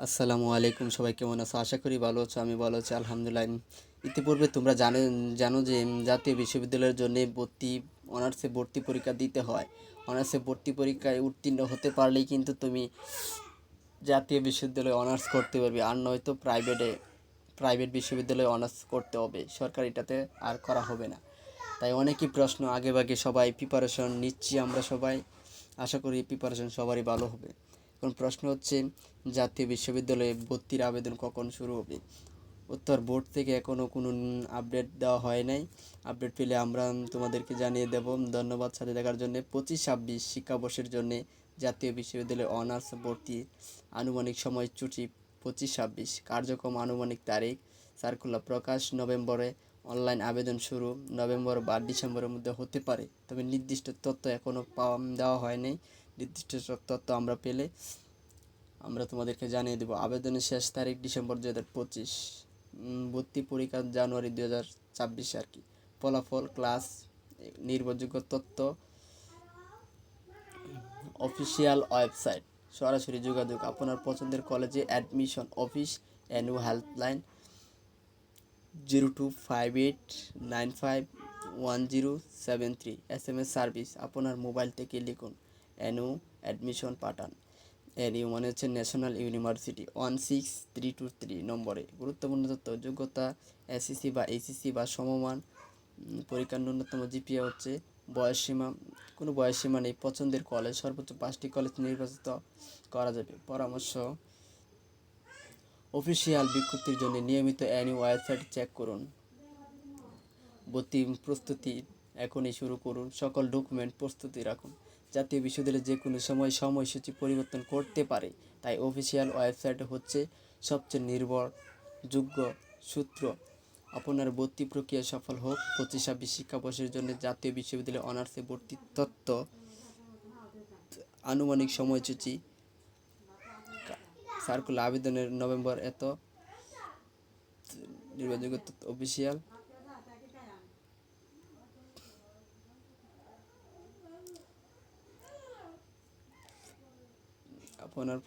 আসসালামু আলাইকুম, সবাই কেমন আছো? আশা করি ভালো আছো। আমি ভালো আছি, আলহামদুলিল্লাহ। ইতিপূর্বে তোমরা জানো যে জাতীয় বিশ্ববিদ্যালয়ের জন্য অনার্সে ভর্তি পরীক্ষা দিতে হয়। অনার্সে ভর্তি পরীক্ষায় উত্তীর্ণ হতে পারলেই কিন্তু তুমি জাতীয় বিশ্ববিদ্যালয়ে অনার্স করতে পারবে, আর নয়তো প্রাইভেট বিশ্ববিদ্যালয়ে অনার্স করতে হবে। সরকারিটাতে আর করা হবে না। তাই অনেকই প্রশ্ন আগেভাগে সবাই প্রিপারেশন নিচ্ছি আমরা সবাই। আশা করি প্রিপারেশন সবারই ভালো হবে। এখন প্রশ্ন হচ্ছে, জাতীয় বিশ্ববিদ্যালয়ে ভর্তির আবেদন কখন শুরু হবে? উত্তর, বোর্ড থেকে এখনও কোনো আপডেট দেওয়া হয় নাই। আপডেট পেলে আমরা তোমাদেরকে জানিয়ে দেব। ধন্যবাদ সাথে দেখার জন্য। 25-26 শিক্ষাবর্ষের জন্য জাতীয় বিশ্ববিদ্যালয়ে অনার্স ভর্তির আনুমানিক সময়সূচি 25-26। কার্যক্রম আনুমানিক তারিখ, সার্কুলার প্রকাশ নভেম্বরে। অনলাইন আবেদন শুরু নভেম্বর বা ডিসেম্বরের মধ্যে হতে পারে, তবে নির্দিষ্ট তথ্য এখনও দেওয়া হয়নি। নির্দিষ্ট তথ্য আমরা পেলে আমরা তোমাদেরকে জানিয়ে দেব। আবেদনের শেষ তারিখ ডিসেম্বর 2025। ভর্তি পরীক্ষা জানুয়ারি 2026 আর কি। ফলাফল, ক্লাস, নির্ভরযোগ্য তথ্য, অফিসিয়াল ওয়েবসাইট, সরাসরি যোগাযোগ আপনার পছন্দের কলেজে, admission office, NU helpline 0258951073। SMS service, আপনার মোবাইল থেকে লিখুন এনইউ অ্যাডমিশন পাঠান। এনইউ মানে হচ্ছে ন্যাশনাল ইউনিভার্সিটি, 16323 নম্বরে। গুরুত্বপূর্ণ তথ্য, যোগ্যতা এসএসসি বা এইচএসসি বা সমমান। পরীক্ষার ন্যূনতম জিপিএ হচ্ছে। বয়সসীমা, কোনো বয়সসীমা নেই। পছন্দের কলেজ, সর্বোচ্চ 5টি কলেজ নির্বাচিত করা যাবে। পরামর্শ, অফিসিয়াল বিজ্ঞপ্তির জন্য নিয়মিত এনইউ ওয়েবসাইট চেক করুন। ভর্তি প্রস্তুতি এখনই শুরু করুন। সকল ডকুমেন্ট প্রস্তুতি রাখুন। জাতীয় বিশ্ববিদ্যালয়ে যে কোনো সময় সময়সূচি পরিবর্তন করতে পারে, তাই অফিসিয়াল ওয়েবসাইট হচ্ছে সবচেয়ে নির্ভরযোগ্য সূত্র। আপনার ভর্তি প্রক্রিয়া সফল হোক। 25-26 শিক্ষাবর্ষের জন্য জাতীয় বিশ্ববিদ্যালয়ে অনার্সে ভর্তির তথ্য, আনুমানিক সময়সূচি, সার্কুলার আবেদনের নভেম্বর এত, নির্ভরযোগ্য তথ্য অফিসিয়াল। আপনার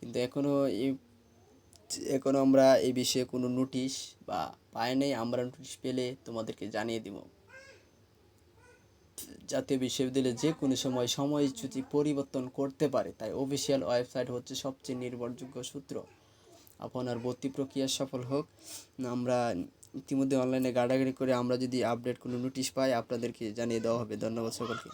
কিন্তু এখনও আমরা এই বিষয়ে কোনো নোটিশ বা পাই নাই। আমরা নোটিশ পেলে তোমাদেরকে জানিয়ে দিব। জাতীয় বিশ্ববিদ্যালয়ে যে কোনো সময় সময়সূচি পরিবর্তন করতে পারে, তাই অফিসিয়াল ওয়েবসাইট হচ্ছে সবচেয়ে নির্ভরযোগ্য সূত্র। আপনার ভর্তি প্রক্রিয়া সফল হোক। আমরা ইতিমধ্যে অনলাইনে ঘাটাঘাটি করে আমরা যদি আপডেট কোনো নোটিশ পাই আপনাদেরকে জানিয়ে দেওয়া হবে। ধন্যবাদ সকলকে।